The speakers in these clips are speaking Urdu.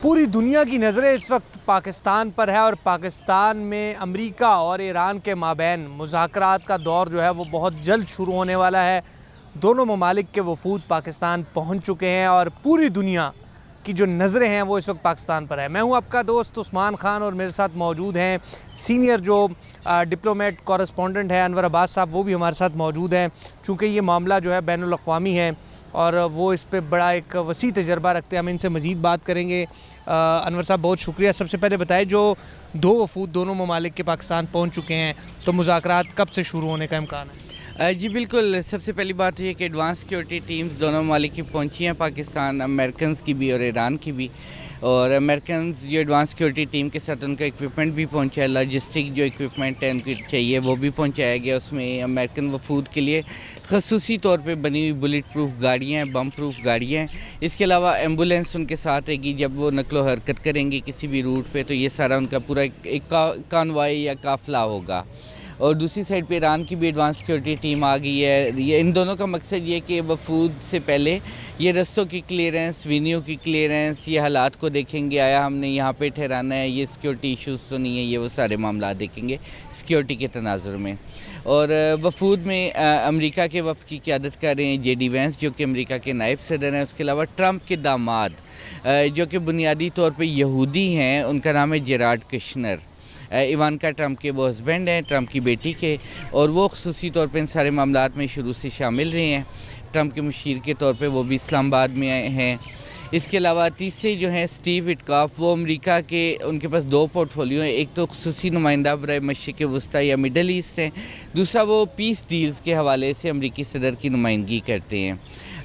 پوری دنیا کی نظریں اس وقت پاکستان پر ہے اور پاکستان میں امریکہ اور ایران کے مابین مذاکرات کا دور جو ہے وہ بہت جلد شروع ہونے والا ہے۔ دونوں ممالک کے وفود پاکستان پہنچ چکے ہیں اور پوری دنیا کی جو نظریں ہیں وہ اس وقت پاکستان پر ہے۔ میں ہوں آپ کا دوست عثمان خان اور میرے ساتھ موجود ہیں سینئر جو ڈپلومیٹ کورسپونڈنٹ ہے انور عباس صاحب، وہ بھی ہمارے ساتھ موجود ہیں۔ چونکہ یہ معاملہ جو ہے بین الاقوامی ہے اور وہ اس پہ بڑا ایک وسیع تجربہ رکھتے ہیں، ہم ان سے مزید بات کریں گے۔ انور صاحب بہت شکریہ۔ سب سے پہلے بتائیں، جو دو وفود دونوں ممالک کے پاکستان پہنچ چکے ہیں تو مذاکرات کب سے شروع ہونے کا امکان ہے؟ جی بالکل، سب سے پہلی بات یہ کہ ایڈوانس سیکورٹی ٹیمز دونوں ممالک کی پہنچی ہیں پاکستان، امریکنز کی بھی اور ایران کی بھی۔ اور امریکنز جو ایڈوانس سیکورٹی ٹیم کے ساتھ ان کا اکوپمنٹ بھی پہنچا ہے، لاجسٹک جو اکوپمنٹ ہے ان کی چاہیے وہ بھی پہنچایا گیا۔ اس میں امریکن وفود کے لیے خصوصی طور پہ بنی ہوئی بلٹ پروف گاڑیاں ہیں، بم پروف گاڑیاں ہیں۔ اس کے علاوہ ایمبولینس ان کے ساتھ رہے گی جب وہ نقل و حرکت کریں گی کسی بھی روٹ پہ، تو یہ سارا ان کا پورا ایک کانوائی یا قافلہ ہوگا۔ اور دوسری سائڈ پہ ایران کی بھی ایڈوانس سیکورٹی ٹیم آ گئی ہے۔ یہ ان دونوں کا مقصد یہ کہ وفود سے پہلے یہ رستوں کی کلیئرنس، وینیو کی کلیئرنس، یہ حالات کو دیکھیں گے، آیا ہم نے یہاں پہ ٹھہرانا ہے، یہ سیکورٹی ایشوز تو نہیں ہے، یہ وہ سارے معاملات دیکھیں گے سیکورٹی کے تناظر میں۔ اور وفود میں امریکہ کے وفد کی قیادت کر رہے ہیں جے ڈی وینس، جو کہ امریکہ کے نائب صدر ہیں۔ اس کے علاوہ ٹرمپ کے داماد جو کہ بنیادی طور پہ یہودی ہیں، ان کا نام ہے جیرارڈ کشنر۔ ایوانکا ٹرمپ کے وہ ہسبینڈ ہیں، ٹرمپ کی بیٹی کے، اور وہ خصوصی طور پہ ان سارے معاملات میں شروع سے شامل رہے ہیں۔ ٹرمپ کے مشیر کے طور پہ وہ بھی اسلام آباد میں ہیں۔ اس کے علاوہ تیسرے جو ہیں اسٹیو وٹکاف، وہ امریکہ کے، ان کے پاس دو پورٹ فولیو ہیں، ایک تو خصوصی نمائندہ برائے مشرق وسطیٰ یا مڈل ایسٹ ہیں، دوسرا وہ پیس ڈیلز کے حوالے سے امریکی صدر کی نمائندگی کرتے ہیں۔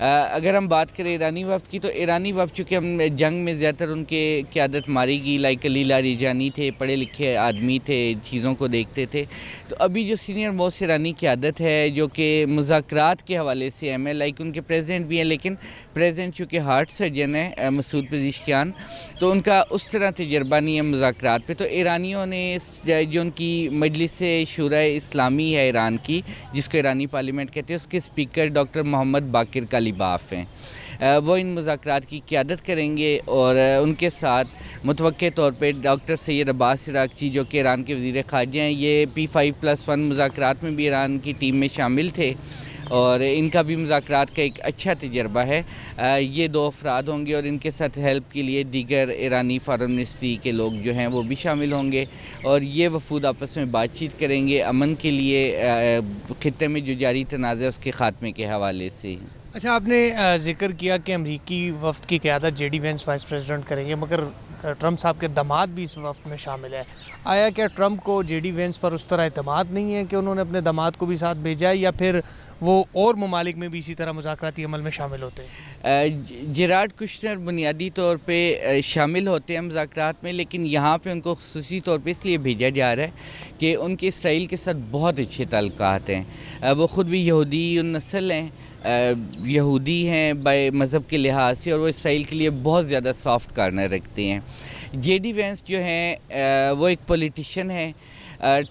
اگر ہم بات کریں ایرانی وفد کی، تو ایرانی وفد چونکہ ہم جنگ میں زیادہ تر ان کے قیادت ماری گئی، لائک علی لاریجانی تھے، پڑھے لکھے آدمی تھے، چیزوں کو دیکھتے تھے۔ تو ابھی جو سینئر موسٹ ایرانی قیادت ہے جو کہ مذاکرات کے حوالے سے اہم ہے، لائک ان کے پریزیڈنٹ بھی ہیں، لیکن پریزیڈنٹ چونکہ ہارٹ سرجن ہے مسعود پزشکیان، تو ان کا اس طرح تجربہ نہیں ہے مذاکرات پہ۔ تو ایرانیوں نے جو ان کی مجلس شورائے اسلامی ہے ایران کی، جس کو ایرانی پارلیمنٹ کہتے ہیں، اس کے اسپیکر ڈاکٹر محمد باقر کالیباف ہیں، وہ ان مذاکرات کی قیادت کریں گے۔ اور ان کے ساتھ متوقع طور پہ ڈاکٹر سید عباس عراقچی، جو کہ ایران کے وزیر خارجہ ہیں، یہ P5+1 مذاکرات میں بھی ایران کی ٹیم میں شامل تھے اور ان کا بھی مذاکرات کا ایک اچھا تجربہ ہے۔ یہ دو افراد ہوں گے اور ان کے ساتھ ہیلپ کے لیے دیگر ایرانی فارن منسٹری کے لوگ جو ہیں وہ بھی شامل ہوں گے، اور یہ وفود آپس میں بات چیت کریں گے امن کے لیے، خطے میں جو جاری تنازع اس کے خاتمے کے حوالے سے۔ اچھا، آپ نے ذکر کیا کہ امریکی وفد کی قیادت J D Vance vice president کریں گے، مگر ٹرمپ صاحب کے داماد بھی اس وفد میں شامل ہے۔ آیا کیا ٹرمپ کو جے ڈی وینس پر اس طرح اعتماد نہیں ہے کہ انہوں نے اپنے داماد کو بھی ساتھ بھیجا ہے، یا پھر وہ اور ممالک میں بھی اسی طرح مذاکراتی عمل میں شامل ہوتے ہیں؟ جیرارڈ کشنر بنیادی طور پہ شامل ہوتے ہیں مذاکرات میں، لیکن یہاں پہ ان کو خصوصی طور پہ اس لیے بھیجا جا رہا ہے کہ ان کے اسرائیل کے ساتھ بہت اچھے تعلقات ہیں۔ وہ خود بھی یہودی نسل ہیں، یہودی ہیں بائے مذہب کے لحاظ سے، اور وہ اسرائیل کے لیے بہت زیادہ سافٹ کارنر رکھتے ہیں۔ جے ڈی وینس جو ہیں وہ ایک پولیٹیشین ہیں،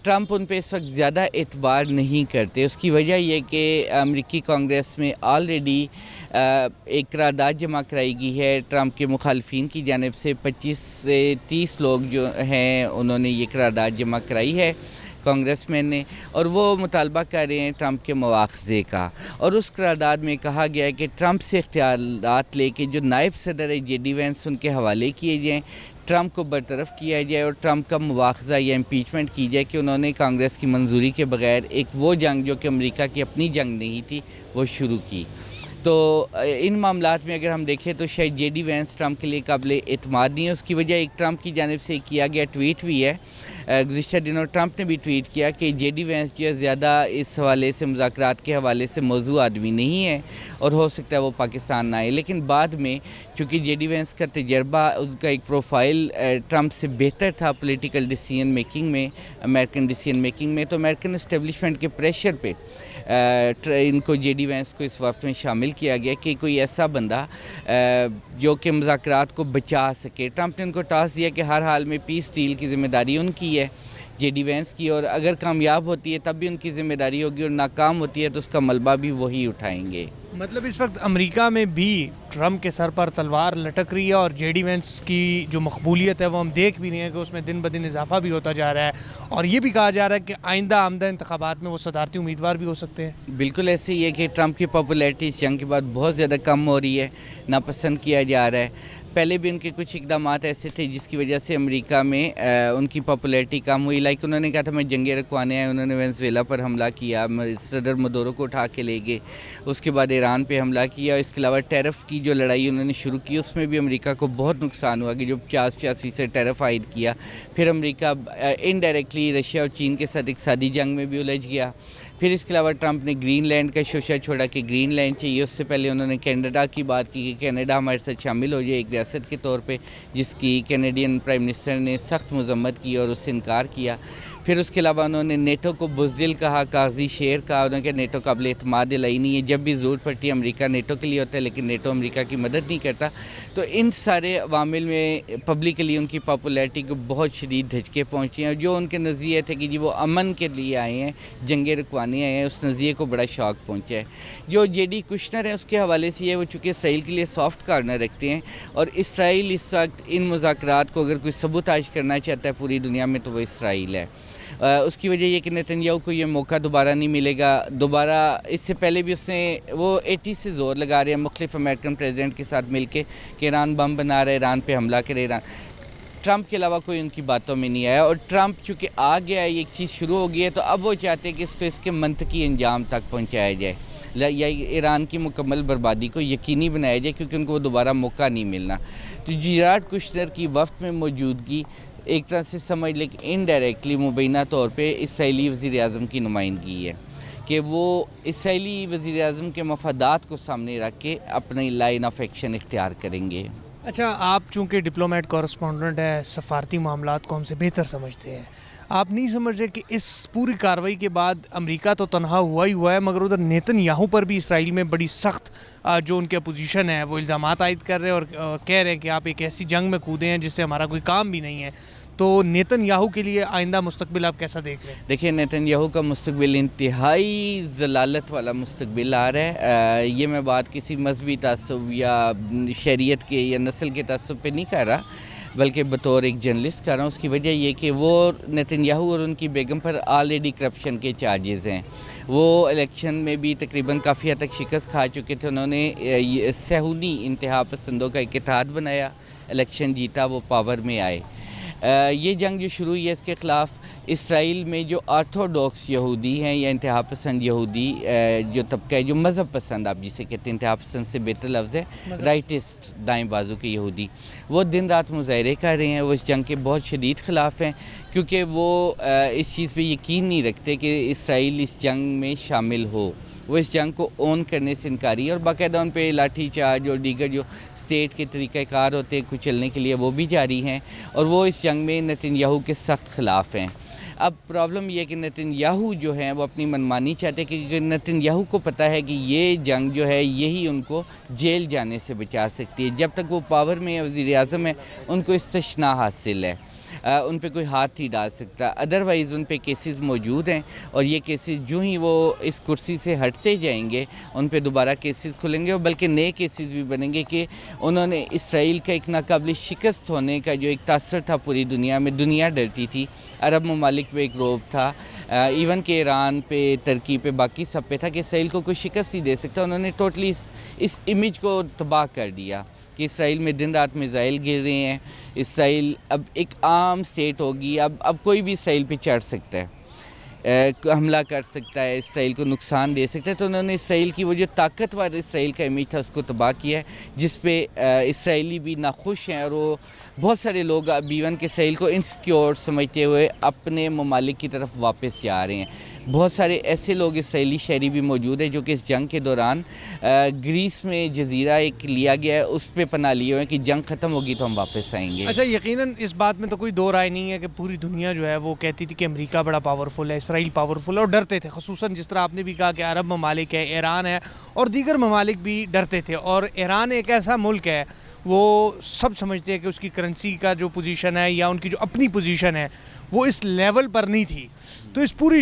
ٹرمپ ان پہ اس وقت زیادہ اعتبار نہیں کرتے۔ اس کی وجہ یہ کہ امریکی کانگریس میں آلریڈی ایک قرارداد جمع کرائی گئی ہے ٹرمپ کے مخالفین کی جانب سے، 25 سے 30 لوگ جو ہیں انہوں نے یہ قرارداد جمع کرائی ہے کانگریس مین نے، اور وہ مطالبہ کر رہے ہیں ٹرمپ کے مواخذے کا۔ اور اس قرارداد میں کہا گیا ہے کہ ٹرمپ سے اختیارات لے کے جو نائب صدر ہے جے ڈی وینس، ان کے حوالے کیے جائیں، ٹرمپ کو برطرف کیا جائے اور ٹرمپ کا مواخذہ یا امپیچمنٹ کی جائے کہ انہوں نے کانگریس کی منظوری کے بغیر ایک وہ جنگ جو کہ امریکہ کی اپنی جنگ نہیں تھی وہ شروع کی۔ تو ان معاملات میں اگر ہم دیکھیں تو شاید جے ڈی وینس ٹرمپ کے لیے قابل اعتماد نہیں ہے۔ اس کی وجہ ایک ٹرمپ کی جانب سے کیا گیا ٹویٹ بھی ہے، گزشتہ دنوں ٹرمپ نے بھی ٹویٹ کیا کہ جے ڈی وینس جو ہے زیادہ اس حوالے سے مذاکرات کے حوالے سے موضوع آدمی نہیں ہے اور ہو سکتا ہے وہ پاکستان نہ آئے۔ لیکن بعد میں چونکہ جے ڈی وینس کا تجربہ، ان کا ایک پروفائل ٹرمپ سے بہتر تھا پولیٹیکل ڈیسیژن میکنگ میں، امریکن ڈیسیژن میکنگ میں، تو امریکن اسٹیبلشمنٹ کے پریشر پہ ان کو جے ڈی وینس کو اس وقت میں شامل کیا گیا کہ کوئی ایسا بندہ جو کہ مذاکرات کو بچا سکے۔ ٹرمپ نے ان کو ٹاسک دیا کہ ہر حال میں پیس ڈیل کی ذمہ داری ان کی ہے، جے ڈی وینس کی، اور اگر کامیاب ہوتی ہے تب بھی ان کی ذمہ داری ہوگی، اور ناکام ہوتی ہے تو اس کا ملبہ بھی وہی اٹھائیں گے۔ مطلب اس وقت امریکہ میں بھی ٹرمپ کے سر پر تلوار لٹک رہی ہے اور جے ڈی وینس کی جو مقبولیت ہے وہ ہم دیکھ بھی رہے ہیں کہ اس میں دن بدن اضافہ بھی ہوتا جا رہا ہے اور یہ بھی کہا جا رہا ہے کہ آمدہ انتخابات میں وہ صدارتی امیدوار بھی ہو سکتے ہیں. بالکل ایسے ہی ہے کہ ٹرمپ کی پاپولیرٹی اس جنگ کے بعد بہت زیادہ کم ہو رہی ہے, ناپسند کیا جا رہا ہے. پہلے بھی ان کے کچھ اقدامات ایسے تھے جس کی وجہ سے امریکہ میں ان کی پاپولیرٹی کم ہوئی. لائک انہوں نے کہا تھا میں جنگیں رکوانے آئے, انہوں نے وینزویلا پر حملہ کیا, صدر مدورو کو اٹھا کے لے گئے, اس کے بعد ایران پہ حملہ کیا. اس کے علاوہ ٹیرف کی جو لڑائی انہوں نے شروع کی اس میں بھی امریکہ کو بہت نقصان ہوا کہ جو 50% ٹیرف عائد کیا. پھر امریکہ انڈائریکٹلی رشیا اور چین کے ساتھ اقتصادی جنگ میں بھی الجھ گیا. پھر اس کے علاوہ ٹرمپ نے گرین لینڈ کا شوشہ چھوڑا کہ گرین لینڈ چاہیے. اس سے پہلے انہوں نے کینیڈا کی بات کی کہ کینیڈا ہمارے ساتھ شامل ہو جائے ایک ریاست کے طور پہ, جس کی کینیڈین پرائم منسٹر نے سخت مذمت کی اور اس سے انکار کیا. پھر اس کے علاوہ انہوں نے نیٹو کو بزدل کہا, کاغذی شیر کہا. انہوں نے کہا نیٹو قابل اعتماد الہی نہیں ہے, جب بھی ضرورت پڑتی ہے امریکہ نیٹو کے لیے ہوتا ہے لیکن نیٹو امریکہ کی مدد نہیں کرتا. تو ان سارے عوامل میں پبلکلی ان کی پاپولیرٹی کو بہت شدید دھچکے پہنچے ہیں. اور جو ان کے نظریے تھے کہ جی وہ امن کے لیے آئے ہیں, جنگیں رکوانے آئے ہیں, اس نظریے کو بڑا شوق پہنچا ہے. جو جے ڈی کشنر ہے اس کے حوالے سے یہ وہ چونکہ اسرائیل کے لیے سافٹ کارنر رکھتے ہیں اور اسرائیل اس وقت ان مذاکرات کو اگر کوئی سبوتاژ کرنا چاہتا ہے پوری دنیا میں تو وہ اسرائیل ہے. اس کی وجہ یہ کہ نتنیاہو کو یہ موقع دوبارہ نہیں ملے گا. دوبارہ اس سے پہلے بھی وہ 80 سے زور لگا رہے ہیں مختلف امریکن پریزیڈنٹ کے ساتھ مل کے کہ ایران بم بنا رہا ہے, ایران پہ حملہ کرے. ٹرمپ کے علاوہ کوئی ان کی باتوں میں نہیں آیا اور ٹرمپ چونکہ آ گیا ہے, ایک چیز شروع ہو گئی ہے تو اب وہ چاہتے ہیں کہ اس کو اس کے منطقی انجام تک پہنچایا جائے یا ایران کی مکمل بربادی کو یقینی بنایا جائے کیونکہ ان کو وہ دوبارہ موقع نہیں ملنا. تو جیرارڈ کشنر کی وفد میں موجودگی ایک طرح سے سمجھ لیں کہ انڈائریکٹلی مبینہ طور پہ اسرائیلی وزیر اعظم کی نمائندگی ہے کہ وہ اسرائیلی وزیر اعظم کے مفادات کو سامنے رکھ کے اپنی لائن آف ایکشن اختیار کریں گے. اچھا, آپ چونکہ ڈپلومیٹ کورسپونڈنٹ ہے, سفارتی معاملات کو ہم سے بہتر سمجھتے ہیں, آپ نہیں سمجھ رہے کہ اس پوری کارروائی کے بعد امریکہ تو تنہا ہوا ہی ہوا ہے مگر ادھر نیتن یاہو پر بھی اسرائیل میں بڑی سخت جو ان کی اپوزیشن ہے وہ الزامات عائد کر رہے ہیں اور کہہ رہے ہیں کہ آپ ایک ایسی جنگ میں کودے ہیں جس سے ہمارا کوئی کام بھی نہیں ہے. تو نیتن یاہو کے لیے آئندہ مستقبل آپ کیسا دیکھ رہے ہیں؟ دیکھیں نیتن یاہو کا مستقبل انتہائی ضلالت والا مستقبل آ رہا ہے. یہ میں بات کسی مذہبی تعصب یا شریعت کے یا نسل کے تعصب پہ نہیں کر رہا بلکہ بطور ایک جرنلسٹ کر رہا ہوں. اس کی وجہ یہ کہ وہ نیتن یاہو اور ان کی بیگم پر آلریڈی کرپشن کے چارجز ہیں. وہ الیکشن میں بھی تقریباً کافی حد تک شکست کھا چکے تھے. انہوں نے صہیونی انتہا پسندوں کا ایک اتحاد بنایا, الیکشن جیتا, وہ پاور میں آئے. یہ جنگ جو شروع ہوئی ہے اس کے خلاف اسرائیل میں جو آرتھوڈاکس یہودی ہیں یا انتہا پسند یہودی جو طبقہ ہے جو مذہب پسند, آپ جسے کہتے ہیں انتہا پسند سے بہتر لفظ ہے رائٹسٹ, دائیں بازو کے یہودی, وہ دن رات مظاہرے کر رہے ہیں. وہ اس جنگ کے بہت شدید خلاف ہیں کیونکہ وہ اس چیز پہ یقین نہیں رکھتے کہ اسرائیل اس جنگ میں شامل ہو. وہ اس جنگ کو اون کرنے سے انکاری ہے اور باقاعدہ ان پہ لاٹھی چارج اور دیگر جو اسٹیٹ کے طریقہ کار ہوتے ہیں کچلنے کے لیے وہ بھی جاری ہیں اور وہ اس جنگ میں نیتن یاہو کے سخت خلاف ہیں. اب پرابلم یہ ہے کہ نیتن یاہو جو ہیں وہ اپنی منمانی چاہتے ہیں کیونکہ نیتن یاہو کو پتہ ہے کہ یہ جنگ جو ہے یہی ان کو جیل جانے سے بچا سکتی ہے. جب تک وہ پاور میں ہے, وزیر اعظم ہے, ان کو استثناء حاصل ہے, ان پہ کوئی ہاتھ نہیں ڈال سکتا. ادروائز ان پہ کیسز موجود ہیں اور یہ کیسز جو ہی وہ اس کرسی سے ہٹتے جائیں گے ان پہ دوبارہ کیسز کھلیں گے اور بلکہ نئے کیسز بھی بنیں گے کہ انہوں نے اسرائیل کا ایک ناقابل شکست ہونے کا جو ایک تاثر تھا پوری دنیا میں, دنیا ڈرتی تھی, عرب ممالک پہ ایک روب تھا, ایون کہ ایران پہ, ترکی پہ, باقی سب پہ تھا کہ اسرائیل کو کوئی شکست نہیں دے سکتا. انہوں نے ٹوٹلی اس امیج کو تباہ کر دیا کہ اسرائیل میں دن رات میزائل گر رہے ہیں. اسرائیل اب ایک عام سٹیٹ ہوگی, اب کوئی بھی اسرائیل پہ چڑھ سکتا ہے, حملہ کر سکتا ہے, اسرائیل کو نقصان دے سکتا ہے. تو انہوں نے اسرائیل کی وہ جو طاقتور اسرائیل کا امیج تھا اس کو تباہ کیا ہے جس پہ اسرائیلی بھی ناخوش ہیں اور وہ بہت سارے لوگ اب ایون کہ اسرائیل کو انسیکیور سمجھتے ہوئے اپنے ممالک کی طرف واپس جا رہے ہیں. بہت سارے ایسے لوگ اسرائیلی شہری بھی موجود ہیں جو کہ اس جنگ کے دوران گریس میں جزیرہ ایک لیا گیا ہے اس پہ پناہ لیے ہوئے ہیں کہ جنگ ختم ہوگی تو ہم واپس آئیں گے. اچھا, یقیناً اس بات میں تو کوئی دو رائے نہیں ہے کہ پوری دنیا جو ہے وہ کہتی تھی کہ امریکہ بڑا پاورفل ہے, اسرائیل پاورفل ہے اور ڈرتے تھے. خصوصاً جس طرح آپ نے بھی کہا کہ عرب ممالک ہے, ایران ہے اور دیگر ممالک بھی ڈرتے تھے. اور ایران ایک ایسا ملک ہے وہ سب سمجھتے ہیں کہ اس کی کرنسی کا جو پوزیشن ہے یا ان کی جو اپنی پوزیشن ہے وہ اس لیول پر نہیں تھی. تو اس پوری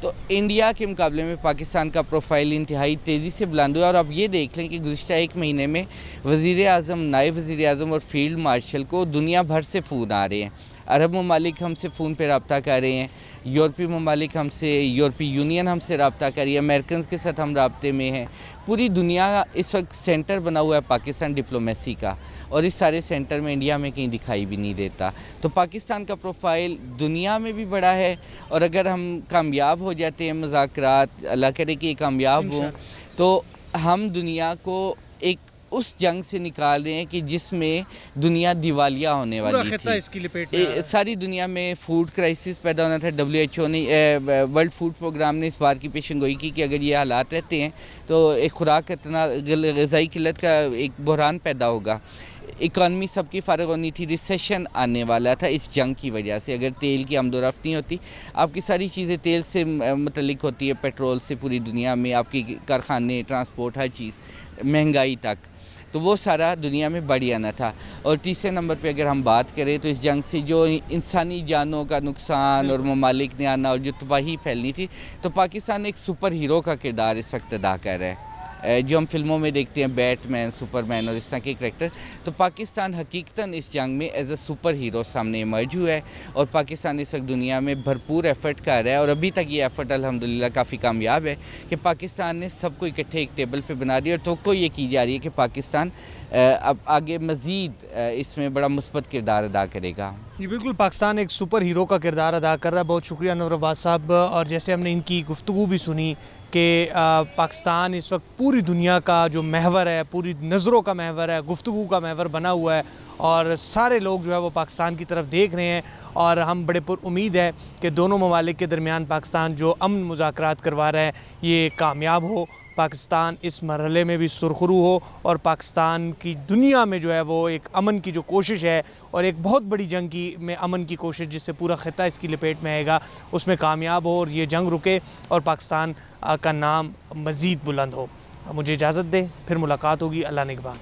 تو انڈیا کے مقابلے میں پاکستان کا پروفائل انتہائی تیزی سے بلند ہوا، اور اب یہ دیکھ لیں کہ گزشتہ ایک مہینے میں وزیر اعظم، نائب وزیر اعظم اور فیلڈ مارشل کو دنیا بھر سے فون آ رہے ہیں۔ عرب ممالک ہم سے فون پہ رابطہ کر رہے ہیں، یورپی ممالک ہم سے، یورپی یونین ہم سے رابطہ کر رہی ہے، امریکنز کے ساتھ ہم رابطے میں ہیں۔ پوری دنیا اس وقت سینٹر بنا ہوا ہے پاکستان ڈپلومیسی کا، اور اس سارے سینٹر میں انڈیا میں کہیں دکھائی بھی نہیں دیتا۔ تو پاکستان کا پروفائل دنیا میں بھی بڑا ہے، اور اگر ہم کامیاب ہو جاتے ہیں مذاکرات، اللہ کرے کہ یہ کامیاب ہوں، تو ہم دنیا کو ایک اس جنگ سے نکال رہے ہیں کہ جس میں دنیا دیوالیہ ہونے والی تھی۔ اس کی لپیٹ میں ساری دنیا میں فوڈ کرائسس پیدا ہونا تھا۔ WHO نے، ورلڈ فوڈ پروگرام نے اس بار کی پیشن گوئی کی کہ اگر یہ حالات رہتے ہیں تو ایک خوراک اتنا غذائی قلت کا ایک بحران پیدا ہوگا۔ اکانومی سب کی فارغ ہونی تھی، ریسیشن آنے والا تھا اس جنگ کی وجہ سے۔ اگر تیل کی آمد و رفت نہیں ہوتی، آپ کی ساری چیزیں تیل سے متعلق ہوتی ہے، پیٹرول سے پوری دنیا میں، آپ کی کارخانے، ٹرانسپورٹ، ہر چیز، مہنگائی تک، تو وہ سارا دنیا میں بڑھ جانا تھا۔ اور تیسرے نمبر پہ اگر ہم بات کریں تو اس جنگ سے جو انسانی جانوں کا نقصان اور ممالک نے آنا اور جو تباہی پھیلنی تھی، تو پاکستان ایک سپر ہیرو کا کردار اس وقت ادا کر رہا ہے۔ جو ہم فلموں میں دیکھتے ہیں، بیٹ مین، سپر مین اور اس طرح کے کریکٹر، تو پاکستان حقیقتاً اس جنگ میں ایز اے سپر ہیرو سامنے ایمرج ہوا ہے، اور پاکستان اس وقت دنیا میں بھرپور ایفرٹ کر رہا ہے، اور ابھی تک یہ ایفرٹ الحمدللہ کافی کامیاب ہے کہ پاکستان نے سب کو اکٹھے ایک ٹیبل پہ بنا دیا، اور توقع یہ کی جا رہی ہے کہ پاکستان اب آگے مزید اس میں بڑا مثبت کردار ادا کرے گا۔ جی بالکل، پاکستان ایک سپر ہیرو کا کردار ادا کر رہا ہے۔ بہت شکریہ انور عباس صاحب۔ اور جیسے ہم نے ان کی گفتگو بھی سنی کہ پاکستان اس وقت پوری دنیا کا جو محور ہے، پوری نظروں کا محور ہے، گفتگو کا محور بنا ہوا ہے، اور سارے لوگ جو ہے وہ پاکستان کی طرف دیکھ رہے ہیں، اور ہم بڑے پر امید ہے کہ دونوں ممالک کے درمیان پاکستان جو امن مذاکرات کروا رہا ہے یہ کامیاب ہو، پاکستان اس مرحلے میں بھی سرخرو ہو، اور پاکستان کی دنیا میں جو ہے وہ ایک امن کی جو کوشش ہے، اور ایک بہت بڑی جنگ کی میں امن کی کوشش جس سے پورا خطہ اس کی لپیٹ میں آئے گا، اس میں کامیاب ہو، اور یہ جنگ رکے اور پاکستان کا نام مزید بلند ہو۔ مجھے اجازت دیں، پھر ملاقات ہوگی۔ اللہ نگہبان۔